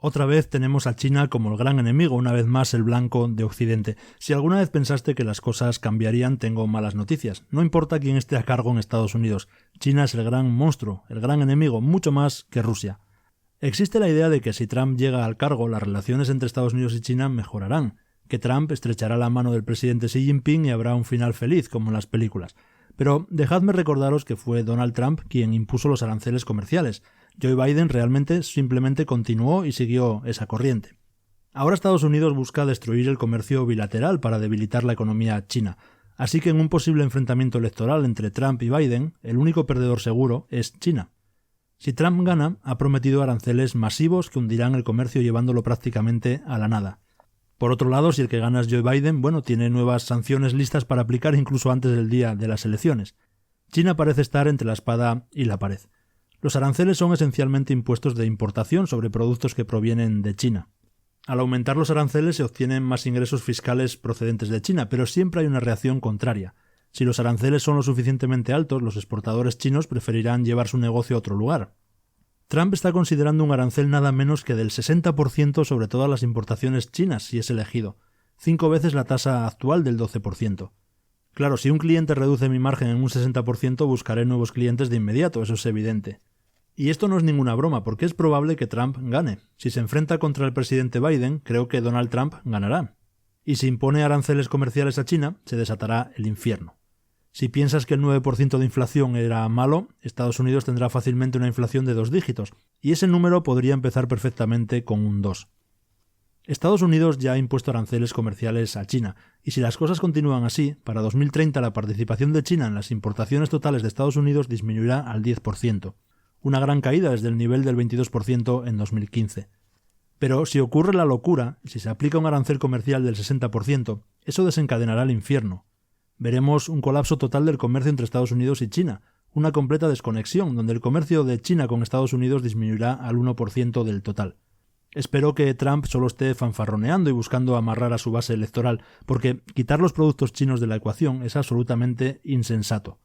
Otra vez tenemos a China como el gran enemigo, una vez más el blanco de Occidente. Si alguna vez pensaste que las cosas cambiarían, tengo malas noticias. No importa quién esté a cargo en Estados Unidos, China es el gran monstruo, el gran enemigo, mucho más que Rusia. Existe la idea de que si Trump llega al cargo, las relaciones entre Estados Unidos y China mejorarán, que Trump estrechará la mano del presidente Xi Jinping y habrá un final feliz, como en las películas. Pero dejadme recordaros que fue Donald Trump quien impuso los aranceles comerciales. Joe Biden realmente simplemente continuó y siguió esa corriente. Ahora Estados Unidos busca destruir el comercio bilateral para debilitar la economía china, así que en un posible enfrentamiento electoral entre Trump y Biden, el único perdedor seguro es China. Si Trump gana, ha prometido aranceles masivos que hundirán el comercio llevándolo prácticamente a la nada. Por otro lado, si el que gana es Joe Biden, tiene nuevas sanciones listas para aplicar incluso antes del día de las elecciones. China parece estar entre la espada y la pared. Los aranceles son esencialmente impuestos de importación sobre productos que provienen de China. Al aumentar los aranceles se obtienen más ingresos fiscales procedentes de China, pero siempre hay una reacción contraria. Si los aranceles son lo suficientemente altos, los exportadores chinos preferirán llevar su negocio a otro lugar. Trump está considerando un arancel nada menos que del 60% sobre todas las importaciones chinas si es elegido, 5 veces la tasa actual del 12%. Claro, si un cliente reduce mi margen en un 60%, buscaré nuevos clientes de inmediato, eso es evidente. Y esto no es ninguna broma, porque es probable que Trump gane. Si se enfrenta contra el presidente Biden, creo que Donald Trump ganará. Y si impone aranceles comerciales a China, se desatará el infierno. Si piensas que el 9% de inflación era malo, Estados Unidos tendrá fácilmente una inflación de 2 dígitos, y ese número podría empezar perfectamente con un 2. Estados Unidos ya ha impuesto aranceles comerciales a China, y si las cosas continúan así, para 2030 la participación de China en las importaciones totales de Estados Unidos disminuirá al 10%, una gran caída desde el nivel del 22% en 2015. Pero si ocurre la locura, si se aplica un arancel comercial del 60%, eso desencadenará el infierno. Veremos un colapso total del comercio entre Estados Unidos y China, una completa desconexión, donde el comercio de China con Estados Unidos disminuirá al 1% del total. Espero que Trump solo esté fanfarroneando y buscando amarrar a su base electoral, porque quitar los productos chinos de la ecuación es absolutamente insensato.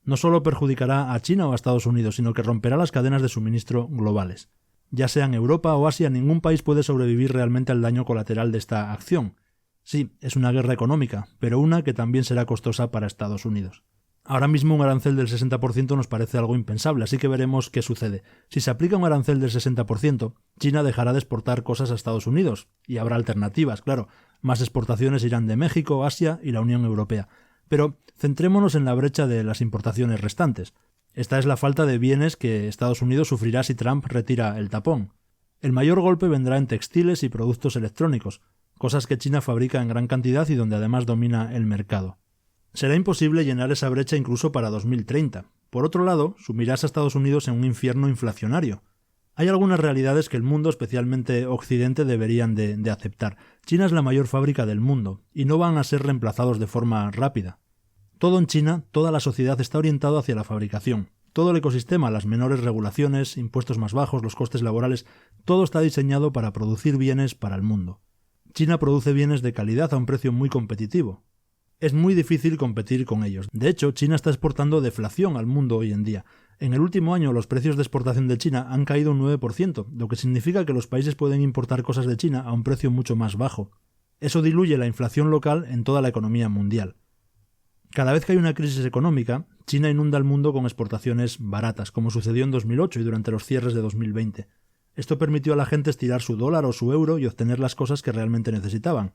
No solo perjudicará a China o a Estados Unidos, sino que romperá las cadenas de suministro globales. Ya sea en Europa o Asia, ningún país puede sobrevivir realmente al daño colateral de esta acción. Sí, es una guerra económica, pero una que también será costosa para Estados Unidos. Ahora mismo un arancel del 60% nos parece algo impensable, así que veremos qué sucede. Si se aplica un arancel del 60%, China dejará de exportar cosas a Estados Unidos, y habrá alternativas, claro. Más exportaciones irán de México, Asia y la Unión Europea. Pero centrémonos en la brecha de las importaciones restantes. Esta es la falta de bienes que Estados Unidos sufrirá si Trump retira el tapón. El mayor golpe vendrá en textiles y productos electrónicos, cosas que China fabrica en gran cantidad y donde además domina el mercado. Será imposible llenar esa brecha incluso para 2030. Por otro lado, sumirás a Estados Unidos en un infierno inflacionario. Hay algunas realidades que el mundo, especialmente Occidente, deberían de aceptar. China es la mayor fábrica del mundo, y no van a ser reemplazados de forma rápida. Todo en China, toda la sociedad está orientado hacia la fabricación. Todo el ecosistema, las menores regulaciones, impuestos más bajos, los costes laborales, todo está diseñado para producir bienes para el mundo. China produce bienes de calidad a un precio muy competitivo. Es muy difícil competir con ellos. De hecho, China está exportando deflación al mundo hoy en día. En el último año los precios de exportación de China han caído un 9%, lo que significa que los países pueden importar cosas de China a un precio mucho más bajo. Eso diluye la inflación local en toda la economía mundial. Cada vez que hay una crisis económica, China inunda el mundo con exportaciones baratas, como sucedió en 2008 y durante los cierres de 2020. Esto permitió a la gente estirar su dólar o su euro y obtener las cosas que realmente necesitaban.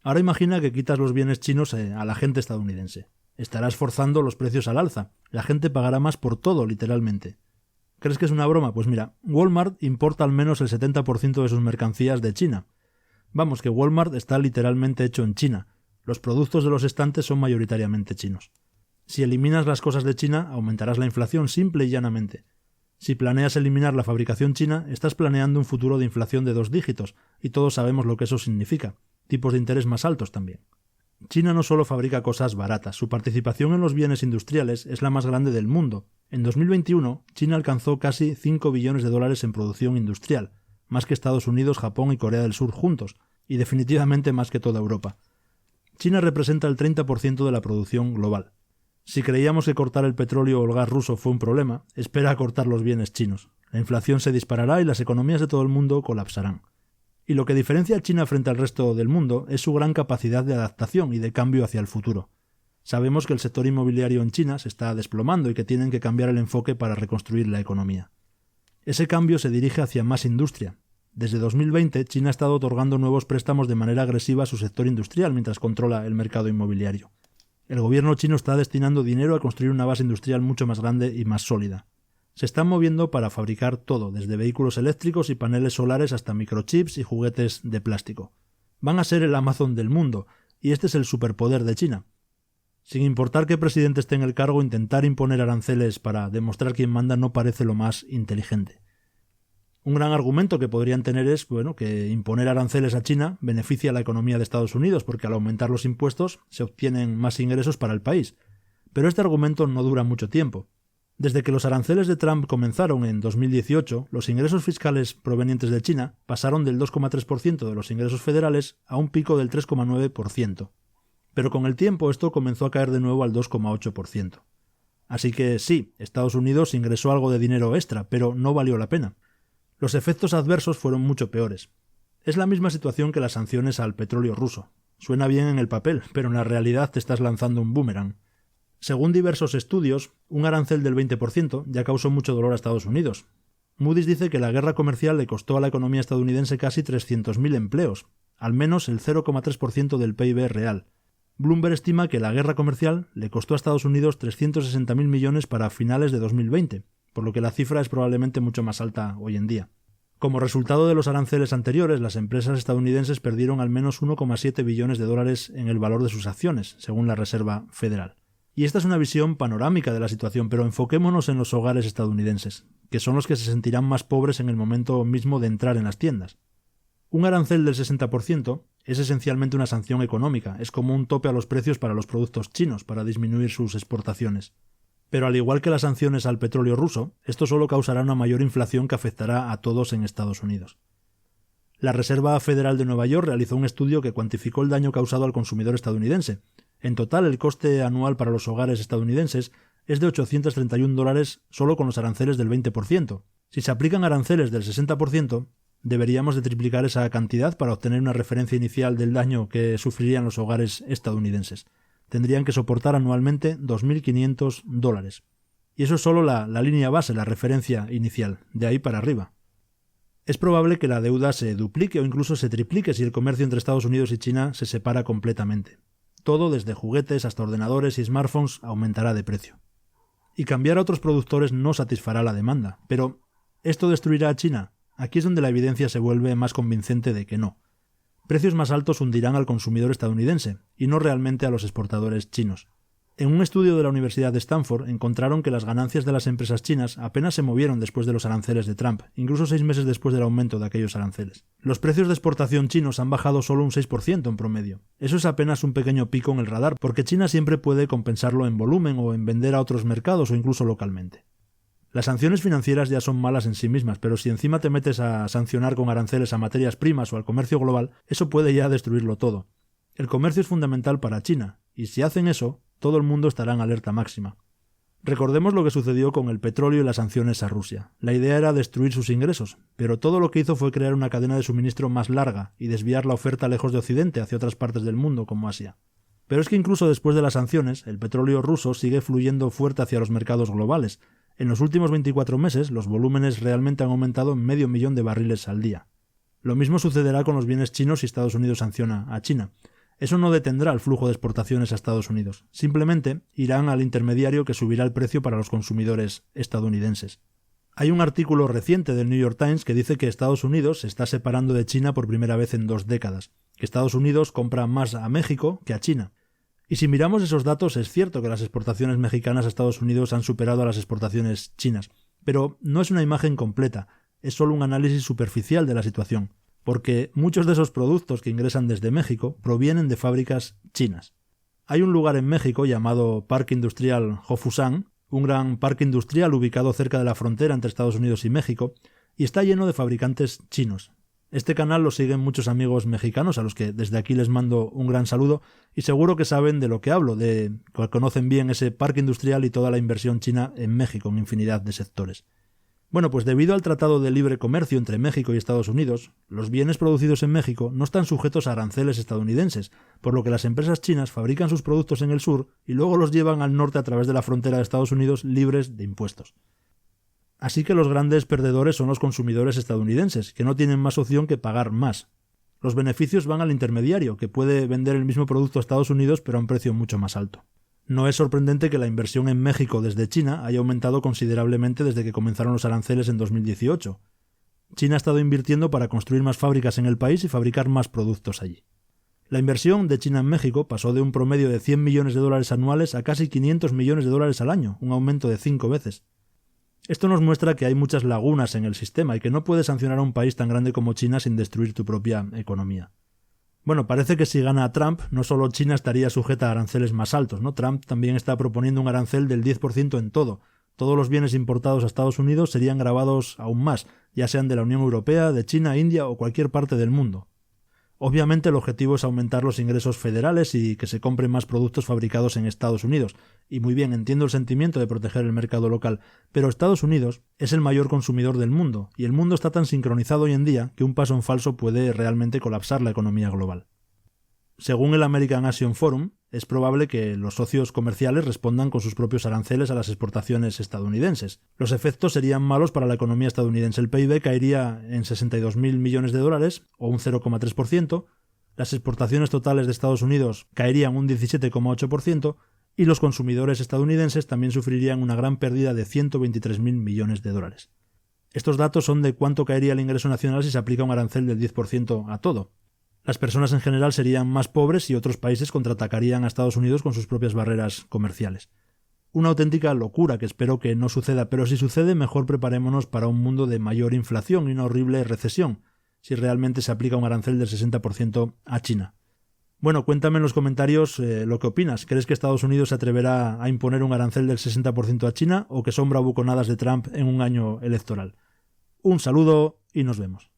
Ahora imagina que quitas los bienes chinos a la gente estadounidense. Estarás forzando los precios al alza. La gente pagará más por todo, literalmente. ¿Crees que es una broma? Pues mira, Walmart importa al menos el 70% de sus mercancías de China. Vamos, que Walmart está literalmente hecho en China. Los productos de los estantes son mayoritariamente chinos. Si eliminas las cosas de China, aumentarás la inflación simple y llanamente. Si planeas eliminar la fabricación china, estás planeando un futuro de inflación de 2 dígitos, y todos sabemos lo que eso significa. Tipos de interés más altos también. China no solo fabrica cosas baratas, su participación en los bienes industriales es la más grande del mundo. En 2021, China alcanzó casi 5 billones de dólares en producción industrial, más que Estados Unidos, Japón y Corea del Sur juntos, y definitivamente más que toda Europa. China representa el 30% de la producción global. Si creíamos que cortar el petróleo o el gas ruso fue un problema, espera a cortar los bienes chinos. La inflación se disparará y las economías de todo el mundo colapsarán. Y lo que diferencia a China frente al resto del mundo es su gran capacidad de adaptación y de cambio hacia el futuro. Sabemos que el sector inmobiliario en China se está desplomando y que tienen que cambiar el enfoque para reconstruir la economía. Ese cambio se dirige hacia más industria. Desde 2020, China ha estado otorgando nuevos préstamos de manera agresiva a su sector industrial mientras controla el mercado inmobiliario. El gobierno chino está destinando dinero a construir una base industrial mucho más grande y más sólida. Se están moviendo para fabricar todo, desde vehículos eléctricos y paneles solares hasta microchips y juguetes de plástico. Van a ser el Amazon del mundo, y este es el superpoder de China. Sin importar qué presidente esté en el cargo, intentar imponer aranceles para demostrar quién manda no parece lo más inteligente. Un gran argumento que podrían tener es, que imponer aranceles a China beneficia a la economía de Estados Unidos, porque al aumentar los impuestos se obtienen más ingresos para el país. Pero este argumento no dura mucho tiempo. Desde que los aranceles de Trump comenzaron en 2018, los ingresos fiscales provenientes de China pasaron del 2,3% de los ingresos federales a un pico del 3,9%. Pero con el tiempo esto comenzó a caer de nuevo al 2,8%. Así que sí, Estados Unidos ingresó algo de dinero extra, pero no valió la pena. Los efectos adversos fueron mucho peores. Es la misma situación que las sanciones al petróleo ruso. Suena bien en el papel, pero en la realidad te estás lanzando un boomerang. Según diversos estudios, un arancel del 20% ya causó mucho dolor a Estados Unidos. Moody's dice que la guerra comercial le costó a la economía estadounidense casi 300.000 empleos, al menos el 0,3% del PIB real. Bloomberg estima que la guerra comercial le costó a Estados Unidos 360.000 millones para finales de 2020, por lo que la cifra es probablemente mucho más alta hoy en día. Como resultado de los aranceles anteriores, las empresas estadounidenses perdieron al menos 1,7 billones de dólares en el valor de sus acciones, según la Reserva Federal. Y esta es una visión panorámica de la situación, pero enfoquémonos en los hogares estadounidenses, que son los que se sentirán más pobres en el momento mismo de entrar en las tiendas. Un arancel del 60% es esencialmente una sanción económica, es como un tope a los precios para los productos chinos para disminuir sus exportaciones. Pero al igual que las sanciones al petróleo ruso, esto solo causará una mayor inflación que afectará a todos en Estados Unidos. La Reserva Federal de Nueva York realizó un estudio que cuantificó el daño causado al consumidor estadounidense. En total, el coste anual para los hogares estadounidenses es de $831 solo con los aranceles del 20%. Si se aplican aranceles del 60%, deberíamos de triplicar esa cantidad para obtener una referencia inicial del daño que sufrirían los hogares estadounidenses. Tendrían que soportar anualmente $2.500. Y eso es solo la línea base, la referencia inicial, de ahí para arriba. Es probable que la deuda se duplique o incluso se triplique si el comercio entre Estados Unidos y China se separa completamente. Todo, desde juguetes hasta ordenadores y smartphones, aumentará de precio. Y cambiar a otros productores no satisfará la demanda. Pero, ¿esto destruirá a China? Aquí es donde la evidencia se vuelve más convincente de que no. Precios más altos hundirán al consumidor estadounidense, y no realmente a los exportadores chinos. En un estudio de la Universidad de Stanford encontraron que las ganancias de las empresas chinas apenas se movieron después de los aranceles de Trump, incluso 6 meses después del aumento de aquellos aranceles. Los precios de exportación chinos han bajado solo un 6% en promedio. Eso es apenas un pequeño pico en el radar, porque China siempre puede compensarlo en volumen o en vender a otros mercados o incluso localmente. Las sanciones financieras ya son malas en sí mismas, pero si encima te metes a sancionar con aranceles a materias primas o al comercio global, eso puede ya destruirlo todo. El comercio es fundamental para China, y si hacen eso, todo el mundo estará en alerta máxima. Recordemos lo que sucedió con el petróleo y las sanciones a Rusia. La idea era destruir sus ingresos, pero todo lo que hizo fue crear una cadena de suministro más larga y desviar la oferta lejos de Occidente hacia otras partes del mundo, como Asia. Pero es que incluso después de las sanciones, el petróleo ruso sigue fluyendo fuerte hacia los mercados globales. En los últimos 24 meses, los volúmenes realmente han aumentado en 500.000 de barriles al día. Lo mismo sucederá con los bienes chinos si Estados Unidos sanciona a China. Eso no detendrá el flujo de exportaciones a Estados Unidos. Simplemente irán al intermediario que subirá el precio para los consumidores estadounidenses. Hay un artículo reciente del New York Times que dice que Estados Unidos se está separando de China por primera vez en 2 décadas, que Estados Unidos compra más a México que a China. Y si miramos esos datos, es cierto que las exportaciones mexicanas a Estados Unidos han superado a las exportaciones chinas, pero no es una imagen completa, es solo un análisis superficial de la situación, porque muchos de esos productos que ingresan desde México provienen de fábricas chinas. Hay un lugar en México llamado Parque Industrial Hofusang, un gran parque industrial ubicado cerca de la frontera entre Estados Unidos y México, y está lleno de fabricantes chinos. Este canal lo siguen muchos amigos mexicanos, a los que desde aquí les mando un gran saludo, y seguro que saben de lo que hablo, que conocen bien ese parque industrial y toda la inversión china en México en infinidad de sectores. Bueno, pues debido al Tratado de Libre Comercio entre México y Estados Unidos, los bienes producidos en México no están sujetos a aranceles estadounidenses, por lo que las empresas chinas fabrican sus productos en el sur y luego los llevan al norte a través de la frontera de Estados Unidos libres de impuestos. Así que los grandes perdedores son los consumidores estadounidenses, que no tienen más opción que pagar más. Los beneficios van al intermediario, que puede vender el mismo producto a Estados Unidos pero a un precio mucho más alto. No es sorprendente que la inversión en México desde China haya aumentado considerablemente desde que comenzaron los aranceles en 2018. China ha estado invirtiendo para construir más fábricas en el país y fabricar más productos allí. La inversión de China en México pasó de un promedio de $100 millones anuales a casi $500 millones al año, un aumento de 5 veces. Esto nos muestra que hay muchas lagunas en el sistema y que no puedes sancionar a un país tan grande como China sin destruir tu propia economía. Bueno, parece que si gana Trump, no solo China estaría sujeta a aranceles más altos, ¿no? Trump también está proponiendo un arancel del 10% en todo. Todos los bienes importados a Estados Unidos serían gravados aún más, ya sean de la Unión Europea, de China, India o cualquier parte del mundo. Obviamente el objetivo es aumentar los ingresos federales y que se compren más productos fabricados en Estados Unidos. Y muy bien, entiendo el sentimiento de proteger el mercado local, pero Estados Unidos es el mayor consumidor del mundo, y el mundo está tan sincronizado hoy en día que un paso en falso puede realmente colapsar la economía global. Según el American Action Forum, es probable que los socios comerciales respondan con sus propios aranceles a las exportaciones estadounidenses. Los efectos serían malos para la economía estadounidense. El PIB caería en $62.000 millones o un 0,3%, las exportaciones totales de Estados Unidos caerían un 17,8% y los consumidores estadounidenses también sufrirían una gran pérdida de $123.000 millones. Estos datos son de cuánto caería el ingreso nacional si se aplica un arancel del 10% a todo. Las personas en general serían más pobres y otros países contraatacarían a Estados Unidos con sus propias barreras comerciales. Una auténtica locura que espero que no suceda, pero si sucede, mejor preparémonos para un mundo de mayor inflación y una horrible recesión, si realmente se aplica un arancel del 60% a China. Bueno, cuéntame en los comentarios lo que opinas. ¿Crees que Estados Unidos se atreverá a imponer un arancel del 60% a China o que son bravuconadas de Trump en un año electoral? Un saludo y nos vemos.